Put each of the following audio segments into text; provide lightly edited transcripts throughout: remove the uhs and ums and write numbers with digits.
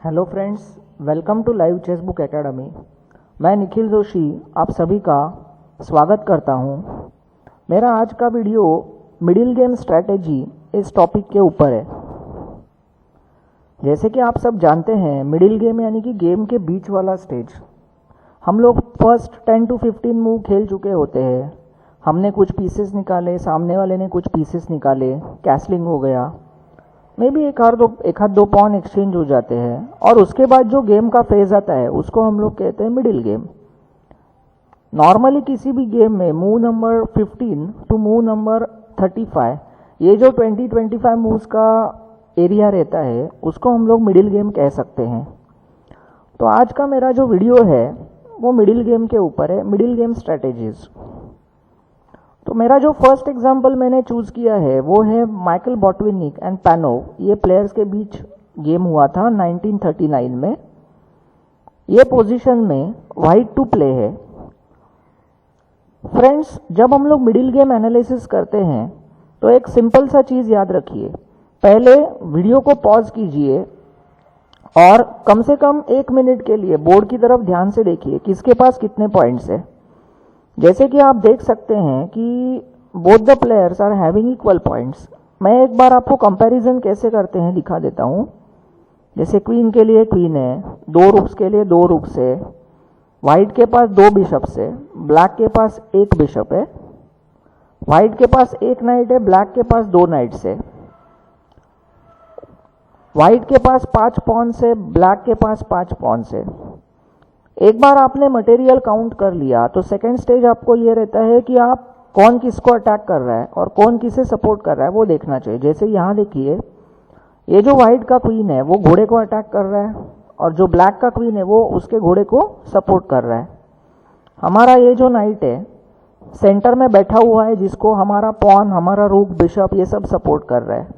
Hello friends, welcome to live chess book academy. मैं निखिल जोशी आप सभी का स्वागत करता हूं। मेरा आज का वीडियो मिडिल गेम स्ट्रैटेजी इस टॉपिक के ऊपर है। जैसे कि आप सब जानते हैं, मिडिल गेम यानी कि गेम के बीच वाला स्टेज। हम लोग फर्स्ट 10 to 15 मूव खेल चुके होते हैं। हमने कुछ पीसेस निकाले, सामने वाले ने कुछ पीसेस निकाले, कैसलिंग हो गया, मे भी एक आध दो पॉन एक्सचेंज हो जाते हैं, और उसके बाद जो गेम का फेज आता है उसको हम लोग कहते हैं मिडिल गेम। नॉर्मली किसी भी गेम में move number 15 to move number 35, ये जो 20-25 मूव्स का एरिया रहता है उसको हम लोग मिडिल गेम कह सकते हैं। तो आज का मेरा जो वीडियो है वो मिडिल गेम के ऊपर है, मिडिल गेम स्ट्रेटेजीज। तो मेरा जो फर्स्ट एग्जांपल मैंने चूज किया है वो है माइकल बॉटविनिक एंड पैनोव। ये प्लेयर्स के बीच गेम हुआ था 1939 में। ये पोजीशन में वाइट टू प्ले है। फ्रेंड्स, जब हम लोग मिडिल गेम एनालिसिस करते हैं तो एक सिंपल सा चीज याद रखिए। पहले वीडियो को पॉज कीजिए और कम से कम 1 मिनट के लिए बोर्ड की तरफ ध्यान से देखिए किसके पास कितने पॉइंट्स है। जैसे कि आप देख सकते हैं कि both the players are having equal points. मैं एक बार आपको कंपैरिजन कैसे करते हैं दिखा देता हूं। जैसे क्वीन के लिए क्वीन है, 2 रुक्स के लिए 2 रुक्स है, व्हाइट के पास 2 बिशप्स है, ब्लैक के पास 1 बिशप है, व्हाइट के पास 1 नाइट है, ब्लैक के पास 2 नाइट्स है, व्हाइट के पास 5 पॉन्स है, ब्लैक के पास 5 पॉन्स है। एक बार आपने मटेरियल काउंट कर लिया तो सेकंड स्टेज आपको ये रहता है कि आप कौन किसको अटैक कर रहा है और कौन किसे सपोर्ट कर रहा है वो देखना चाहिए। जैसे यहाँ देखिए, ये जो व्हाइट का क्वीन है वो घोड़े को अटैक कर रहा है और जो ब्लैक का क्वीन है वो उसके घोड़े को सपोर्ट कर रहा है। हमारा ये जो नाइट है सेंटर में बैठा हुआ है जिसको हमारा पॉन, हमारा रूक, बिशप ये सब सपोर्ट कर रहा है।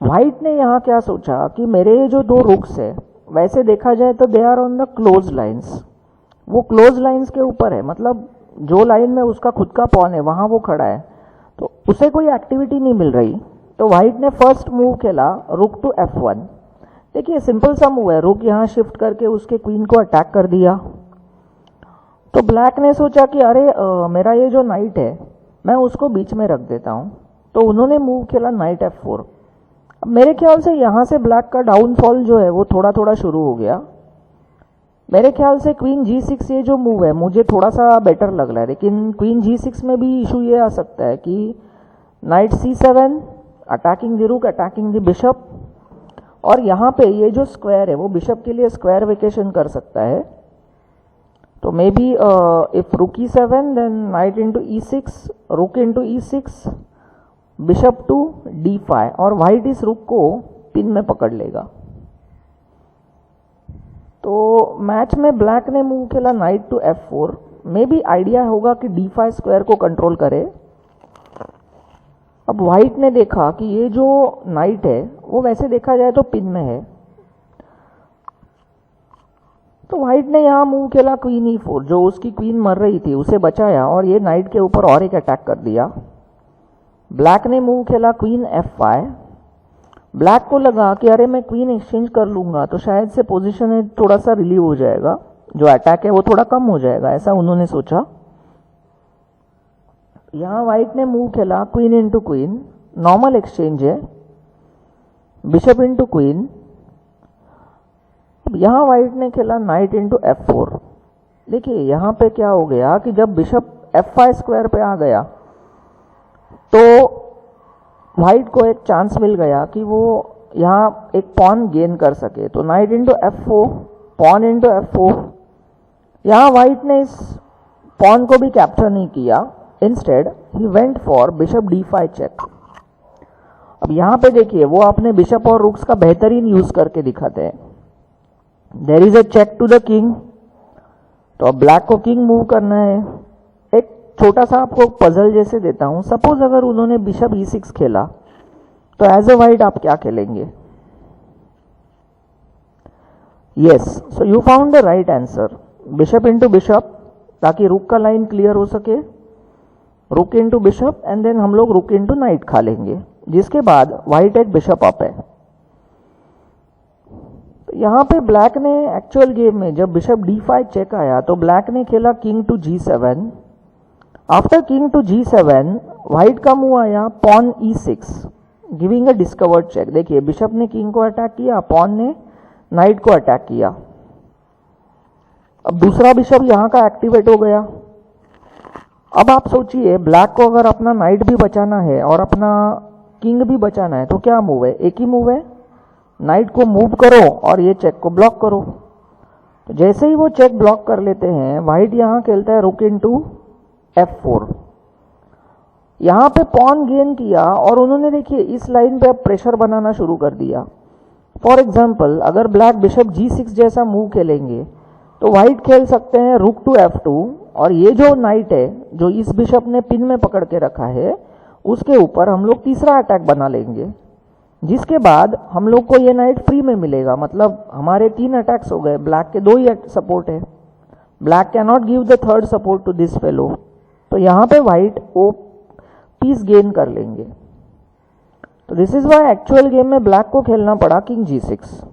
व्हाइट ने यहाँ क्या सोचा कि मेरे ये जो 2 रुक्स है वैसे देखा जाए तो they are on the close lines. वो क्लोज लाइंस के ऊपर है, मतलब जो लाइन में उसका खुद का पॉन है वहां वो खड़ा है, तो उसे कोई एक्टिविटी नहीं मिल रही। तो व्हाइट ने फर्स्ट मूव खेला रुक टू F1। देखिए सिंपल सा मूव है, रुक यहाँ शिफ्ट करके उसके क्वीन को अटैक कर दिया। तो ब्लैक ने सोचा कि अरे मेरा ये जो नाइट है मैं उसको बीच में रख देता हूं, तो उन्होंने मूव खेला नाइट F4। मेरे ख्याल से यहां से ब्लैक का डाउनफॉल जो है वो थोड़ा थोड़ा शुरू हो गया। मेरे ख्याल से क्वीन G6 ये जो मूव है मुझे थोड़ा सा बेटर लग रहा है, लेकिन क्वीन G6 में भी इशू ये आ सकता है कि नाइट C7 अटैकिंग द रूक, अटैकिंग द बिशप, और यहाँ पे ये जो स्क्वायर है वो बिशप के लिए स्क्वायर वेकेशन कर सकता है। तो मे बी इफ रूक E7 then night into E6, रूक into E6, bishop to D5, और व्हाइट इस रुक को पिन में पकड़ लेगा। तो मैच में ब्लैक ने मूव खेला नाइट टू F4। मे भी आइडिया होगा कि D5 स्क्वायर को कंट्रोल करे। अब व्हाइट ने देखा कि ये जो नाइट है वो वैसे देखा जाए तो पिन में है, तो व्हाइट ने यहां मूव खेला क्वीन E4। जो उसकी क्वीन मर रही थी उसे बचाया और ये नाइट के ऊपर और एक अटैक कर दिया। ब्लैक ने मूव खेला क्वीन F5। ब्लैक को लगा कि अरे मैं क्वीन एक्सचेंज कर लूंगा तो शायद से पोजीशन थोड़ा सा रिलीव हो जाएगा, जो अटैक है वो थोड़ा कम हो जाएगा, ऐसा उन्होंने सोचा। यहां व्हाइट ने मूव खेला queen into queen, normal exchange है, बिशप इंटू क्वीन। यहां व्हाइट ने खेला नाइट इंटू F4। देखिए यहां पे क्या हो गया कि जब बिशप F5 स्क्वायर पे आ गया तो व्हाइट को एक चांस मिल गया कि वो यहाँ एक पॉन गेन कर सके। तो night into F4, pawn into F4। यहाँ व्हाइट ने इस पॉन को भी कैप्चर नहीं किया, instead he went for bishop D5 check. अब यहाँ पे देखिए वो अपने बिशप और रुक्स का बेहतरीन यूज करके दिखाते हैं। There is a check to the king, तो अब ब्लैक को किंग मूव करना है। एक छोटा सा आपको पजल जैसे देता हूं। सपोज अगर उन्होंने बिशप E6 खेला तो एज अ व्हाइट आप क्या खेलेंगे? Yes, so you found the right answer, bishop into bishop, ताकि रुक का लाइन क्लियर हो सके, रुक इंटू बिशप, एंड देन हम लोग रुक इंटू नाइट खा लेंगे, जिसके बाद व्हाइट एक बिशप अप है। तो यहाँ पे ब्लैक ने एक्चुअल गेम में जब बिशप d5 चेक आया तो ब्लैक ने खेला king to g7। After king to g7 white का मूव आया pawn e6 giving a discovered check. देखिए बिशप ने किंग को अटैक किया, पॉन ने नाइट को अटैक किया। अब दूसरा बिशप यहाँ का एक्टिवेट हो गया। अब आप सोचिए ब्लैक को अगर अपना नाइट भी बचाना है और अपना किंग भी बचाना है तो क्या मूव है? एक ही मूव है, नाइट को मूव करो और ये चेक को ब्लॉक करो। तो जैसे ही वो चेक ब्लॉक कर लेते हैं व्हाइट यहाँ खेलता है रुक इनटू f4। यहाँ पे पॉन गेन किया और उन्होंने देखिए इस लाइन पे अब प्रेशर बनाना शुरू कर दिया। फॉर एग्जाम्पल अगर ब्लैक बिशप g6 जैसा मूव खेलेंगे तो व्हाइट खेल सकते हैं रुक टू f2 और ये जो नाइट है जो इस बिशप ने पिन में पकड़ के रखा है उसके ऊपर हम लोग तीसरा अटैक बना लेंगे, जिसके बाद हम लोग को ये नाइट फ्री में मिलेगा। मतलब हमारे 3 अटैक्स हो गए, ब्लैक के 2 ही सपोर्ट है, black can not give the third support to this fellow. तो यहाँ पे व्हाइट वो पीस गेन कर लेंगे। तो this is why actual game में ब्लैक को खेलना पड़ा किंग g6।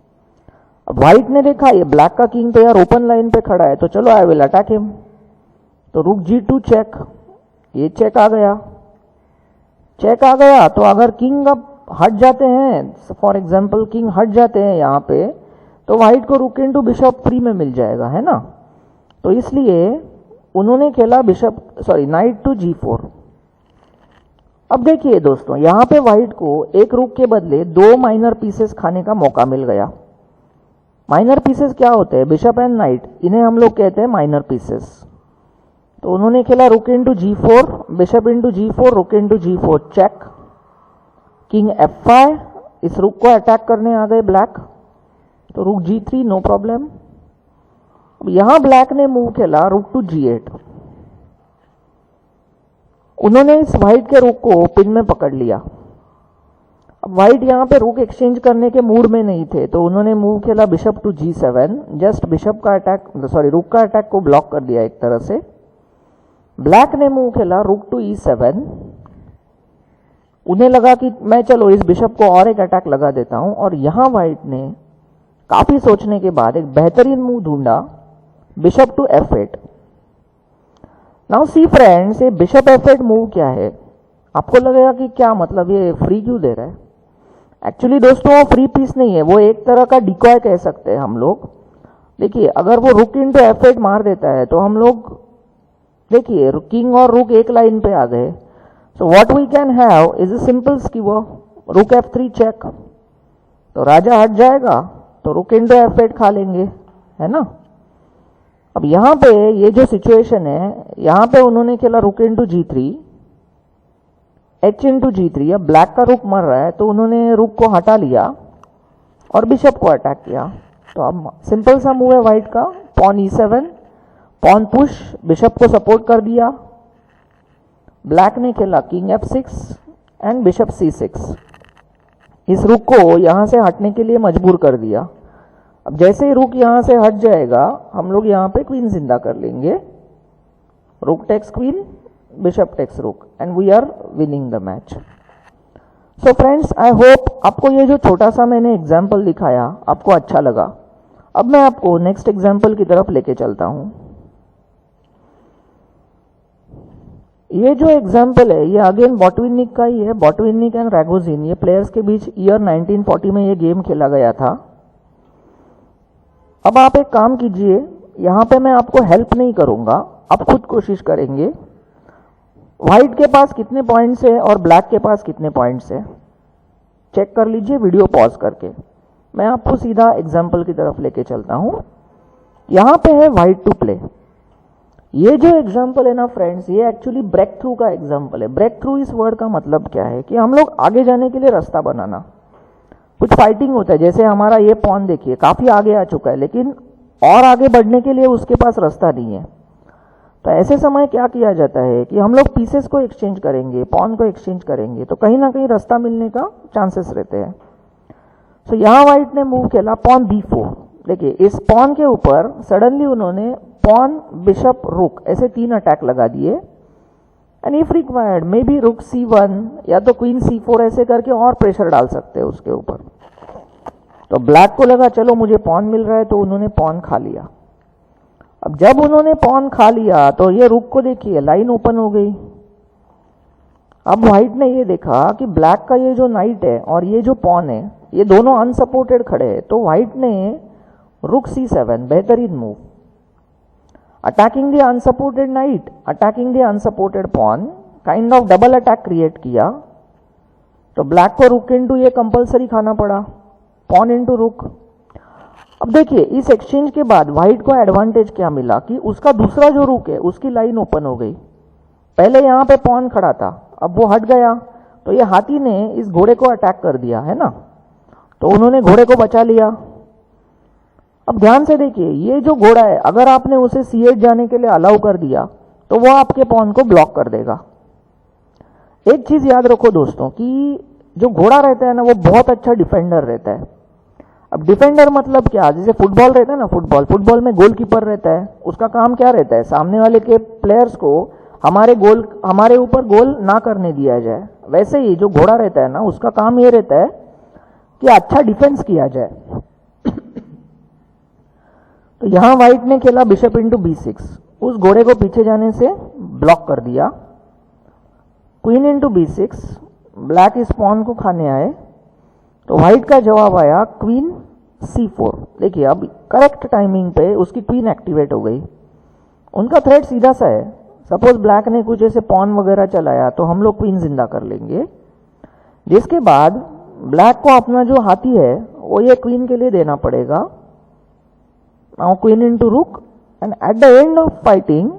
अब व्हाइट ने देखा ये ब्लैक का किंग तो यार ओपन लाइन पे खड़ा है तो चलो आई विल अटैक हिम। तो रुक g2 चेक, ये चेक आ गया, चेक आ गया। तो अगर किंग अब हट जाते हैं, फॉर एग्जाम्पल किंग हट जाते हैं यहाँ पे, तो व्हाइट को रुक इनटू बिशप फ्री में मिल जाएगा, है ना। तो इसलिए उन्होंने खेला नाइट टू g4। अब देखिए दोस्तों यहाँ पे व्हाइट को एक रुक के बदले 2 माइनर पीसेस खाने का मौका मिल गया। माइनर पीसेस क्या होते हैं? बिशप एंड नाइट, इन्हें हम लोग कहते हैं माइनर पीसेस। तो उन्होंने खेला रुक into g4, bishop into g4, रुक into g4 check, king f5, इस रुक को अटैक करने आ गए ब्लैक, तो रुक g3 नो प्रॉब्लम। अब यहां ब्लैक ने मूव खेला रुक टू g8। उन्होंने इस व्हाइट के रुक को पिन में पकड़ लिया। अब व्हाइट यहां पे रुक एक्सचेंज करने के मूड में नहीं थे तो उन्होंने मूव खेला bishop to g7, just bishop का अटैक रुक का अटैक को ब्लॉक कर दिया एक तरह से। ब्लैक ने मूव खेला रुक टू e7। उन्हें लगा कि मैं चलो इस बिशप को और एक अटैक लगा देता हूं, और यहां व्हाइट ने काफी सोचने के बाद एक बेहतरीन मूव ढूंढा, bishop to f8। Now see friends, ये बिशप f8 मूव क्या है? आपको लगेगा कि क्या मतलब ये फ्री क्यों दे रहा है? एक्चुअली दोस्तों वो फ्री पीस नहीं है, वो एक तरह का डिकॉय कह सकते हैं हम लोग। देखिए अगर वो रुक इनटू f8 मार देता है तो हम लोग देखिए किंग और रुक एक लाइन पे आ गए। So what we can have is a simple skewer, rook f3 check, तो राजा हट जाएगा तो रुक इनटू f8 खा लेंगे, है ना। अब यहां पे ये जो सिचुएशन है, यहां पे उन्होंने खेला रुक into g3, h into g3। अब ब्लैक का रुक मर रहा है तो उन्होंने रुक को हटा लिया और बिशप को अटैक किया। तो अब सिंपल सा मूव है व्हाइट का, pawn e7, pawn push, bishop को सपोर्ट कर दिया। ब्लैक ने खेला king f6 and bishop c6, इस रुक को यहां से हटने के लिए मजबूर कर दिया। अब जैसे ही रुक यहां से हट जाएगा हम लोग यहां पे क्वीन जिंदा कर लेंगे, rook takes queen, bishop takes rook, and we are winning the match. So friends, I hope आपको ये जो छोटा सा मैंने एग्जाम्पल दिखाया आपको अच्छा लगा। अब मैं आपको नेक्स्ट एग्जाम्पल की तरफ लेके चलता हूं। ये जो एग्जाम्पल है ये अगेन बॉटविनिक का ही है, बॉटविनिक एंड रैगोजिन, ये प्लेयर्स के बीच ईयर 1940 में ये गेम खेला गया था। अब आप एक काम कीजिए, यहां पे मैं आपको हेल्प नहीं करूंगा, आप खुद कोशिश करेंगे। व्हाइट के पास कितने पॉइंट्स है और ब्लैक के पास कितने पॉइंट्स है, चेक कर लीजिए वीडियो पॉज करके। मैं आपको सीधा एग्जाम्पल की तरफ लेके चलता हूं। यहां पे है व्हाइट टू प्ले। ये जो एग्जाम्पल है ना फ्रेंड्स, ये एक्चुअली ब्रेक थ्रू का एग्जाम्पल है। ब्रेक थ्रू इस वर्ड का मतलब क्या है कि हम लोग आगे जाने के लिए रास्ता बनाना। कुछ फाइटिंग होता है, जैसे हमारा ये पॉन देखिए काफी आगे आ चुका है लेकिन और आगे बढ़ने के लिए उसके पास रास्ता नहीं है। तो ऐसे समय क्या किया जाता है कि हम लोग पीसेस को एक्सचेंज करेंगे, पॉन को एक्सचेंज करेंगे, तो कहीं ना कहीं रास्ता मिलने का चांसेस रहते हैं। सो यहां व्हाइट ने मूव खेला पॉन b4। देखिए इस पॉन के ऊपर सडनली उन्होंने पॉन, बिशप, रुक ऐसे 3 अटैक लगा दिए, and if required may be रुक c1 या तो क्वीन c4 ऐसे करके और प्रेशर डाल सकते हैं उसके ऊपर। तो ब्लैक को लगा चलो मुझे पॉन मिल रहा है, तो उन्होंने पॉन खा लिया। अब जब उन्होंने पॉन खा लिया तो ये रुक को देखिए लाइन ओपन हो गई। अब व्हाइट ने ये देखा कि ब्लैक का ये जो नाइट है और ये जो पॉन है ये दोनों अनसपोर्टेड खड़े हैं, तो व्हाइट ने रुक C7 बेहतरीन move, attacking the unsupported knight, attacking the unsupported pawn, kind of double attack create किया। तो ब्लैक को रुक इनटू ये कंपलसरी खाना पड़ा, पॉन इनटू रुक। अब देखिए इस एक्सचेंज के बाद व्हाइट को एडवांटेज क्या मिला कि उसका दूसरा जो रुक है उसकी लाइन ओपन हो गई। पहले यहां पे पॉन खड़ा था, अब वो हट गया, तो ये हाथी ने इस घोड़े को अटैक कर दिया है ना, तो उन्होंने घोड़े को बचा लिया। अब ध्यान से देखिए ये जो घोड़ा है अगर आपने उसे C8 जाने के लिए अलाउ कर दिया तो वो आपके पॉन को ब्लॉक कर देगा। एक चीज याद रखो दोस्तों कि जो घोड़ा रहता है ना वो बहुत अच्छा डिफेंडर रहता है। अब डिफेंडर मतलब क्या, जैसे फुटबॉल रहता है ना, फुटबॉल में गोलकीपर रहता है, उसका काम क्या रहता है, सामने वाले के प्लेयर्स को हमारे ऊपर गोल ना करने दिया जाए। वैसे ही जो घोड़ा रहता है ना उसका काम ये रहता है कि अच्छा डिफेंस किया जाए। तो यहां व्हाइट ने खेला बिशप इंटू B6, उस घोड़े को पीछे जाने से ब्लॉक कर दिया। क्वीन इंटू B6, ब्लैक इस पॉन को खाने आए, तो व्हाइट का जवाब आया क्वीन C4। देखिए अब करेक्ट टाइमिंग पे उसकी क्वीन एक्टिवेट हो गई। उनका थ्रेड सीधा सा है, सपोज ब्लैक ने कुछ ऐसे पॉन वगैरह चलाया तो हम लोग क्वीन जिंदा कर लेंगे, जिसके बाद ब्लैक को अपना जो हाथी है वो ये क्वीन के लिए देना पड़ेगा। Now queen into rook, and at the end of fighting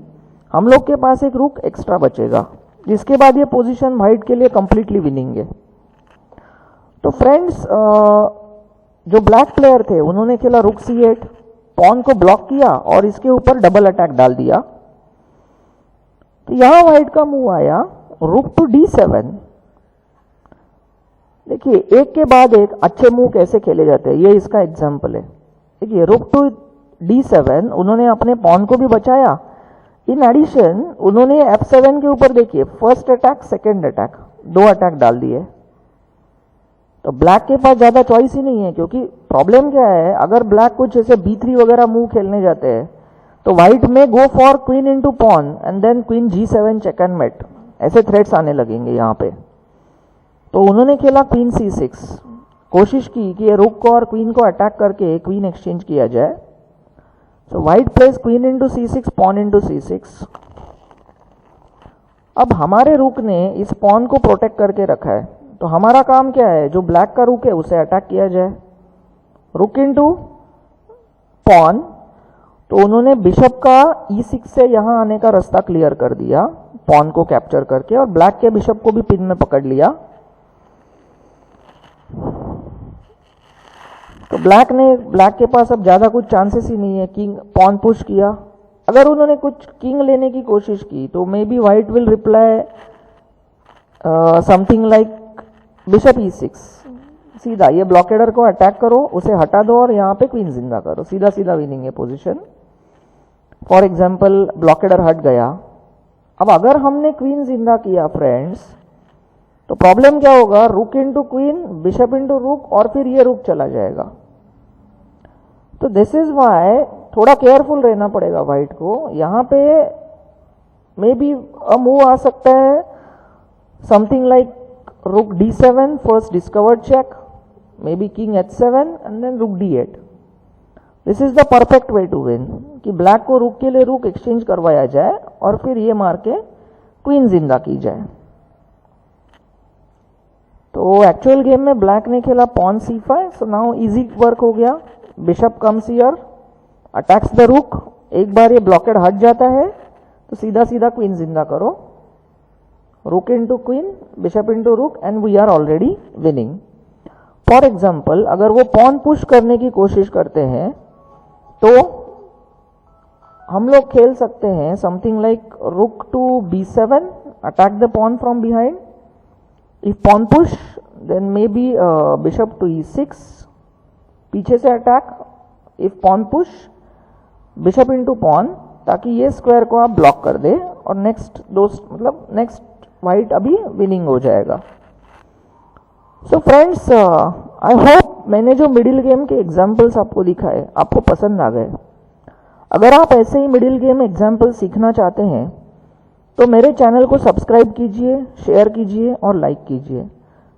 हम लोग के पास एक रुक एक्स्ट्रा बचेगा, जिसके बाद ये पोजीशन व्हाइट के लिए कंप्लीटली विनिंग है। तो फ्रेंड्स जो ब्लैक प्लेयर थे उन्होंने खेला रुक C8, पॉन को ब्लॉक किया और इसके ऊपर डबल अटैक डाल दिया। तो यहां व्हाइट का मूव आया रुक टू D7। देखिए एक के बाद एक अच्छे मूव कैसे खेले जाते हैं, ये इसका एग्जांपल है। देखिए रुक टू D7, उन्होंने अपने पॉन को भी बचाया। इन एडिशन उन्होंने F7 के ऊपर देखिए फर्स्ट अटैक सेकंड अटैक, दो अटैक डाल दिए। तो ब्लैक के पास ज्यादा चॉइस ही नहीं है, क्योंकि प्रॉब्लम क्या है, अगर ब्लैक कुछ ऐसे B3 वगैरह मूव खेलने जाते हैं तो white may go for queen into pawn and then queen G7 check and mate, ऐसे थ्रेड्स आने लगेंगे यहां पे। तो उन्होंने खेला क्वीन C6, कोशिश की कि ये रुक को और क्वीन को अटैक करके क्वीन एक्सचेंज किया जाए। So white plays queen into C6, pawn into C6। अब हमारे रुक ने इस पॉन को प्रोटेक्ट करके रखा है, तो हमारा काम क्या है, जो ब्लैक का रुक है उसे अटैक किया जाए। रुक इनटू पॉन, तो उन्होंने बिशप का E6 से यहां आने का रास्ता क्लियर कर दिया पॉन को कैप्चर करके, और ब्लैक के बिशप को भी पिन में पकड़ लिया। तो ब्लैक के पास अब ज्यादा कुछ चांसेस ही नहीं है, किंग पॉन पुश किया। अगर उन्होंने कुछ किंग लेने की कोशिश की तो may be white will reply something like bishop E6, सीधा ये ब्लॉकेडर को अटैक करो, उसे हटा दो और यहां पे क्वीन जिंदा करो, सीधा सीधा विनिंग है पोजीशन। फॉर एग्जांपल ब्लॉकेडर हट गया। अब अगर हमने क्वीन जिंदा किया फ्रेंड्स, तो प्रॉब्लम क्या होगा, रुक इनटू क्वीन, बिशप इनटू रुक, और फिर ये रुक चला जाएगा। तो दिस इज व्हाई थोड़ा केयरफुल रहना पड़ेगा व्हाइट को। यहां पे मे बी अ मूव आ सकता है something like rook D7, first discovered check, may be king H7 and then rook D8। This is the perfect way to win, कि black को रुक के लिए रुक एक्सचेंज करवाया जाए और फिर ये मार के क्वीन जिंदा की जाए। तो एक्चुअल गेम में ब्लैक ने खेला pawn C5, so now easy work हो गया। Bishop comes here, attacks the rook, एक बार ये ब्लॉकेड हट जाता है तो सीधा सीधा क्वीन जिंदा करो, rook into queen, bishop into rook, and we are already winning. For example अगर वो पॉन पुश करने की कोशिश करते हैं तो हम लोग खेल सकते हैं something like rook to B7, attack the pawn from behind. If pawn push then may be bishop to E6, पीछे से attack. If pawn push, bishop into pawn, ताकि ये स्क्वायर को आप ब्लॉक कर दे और नेक्स्ट नेक्स्ट व्हाइट अभी विनिंग हो जाएगा। सो फ्रेंड्स, आई होप मैंने जो मिडिल गेम के एग्जाम्पल्स आपको दिखाए आपको पसंद आ गए, अगर आप ऐसे ही मिडिल गेम एग्जाम्पल सीखना चाहते हैं तो मेरे चैनल को सब्सक्राइब कीजिए, शेयर कीजिए और लाइक कीजिए।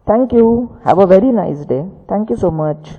Thank you. Have a very nice day. Thank you so much.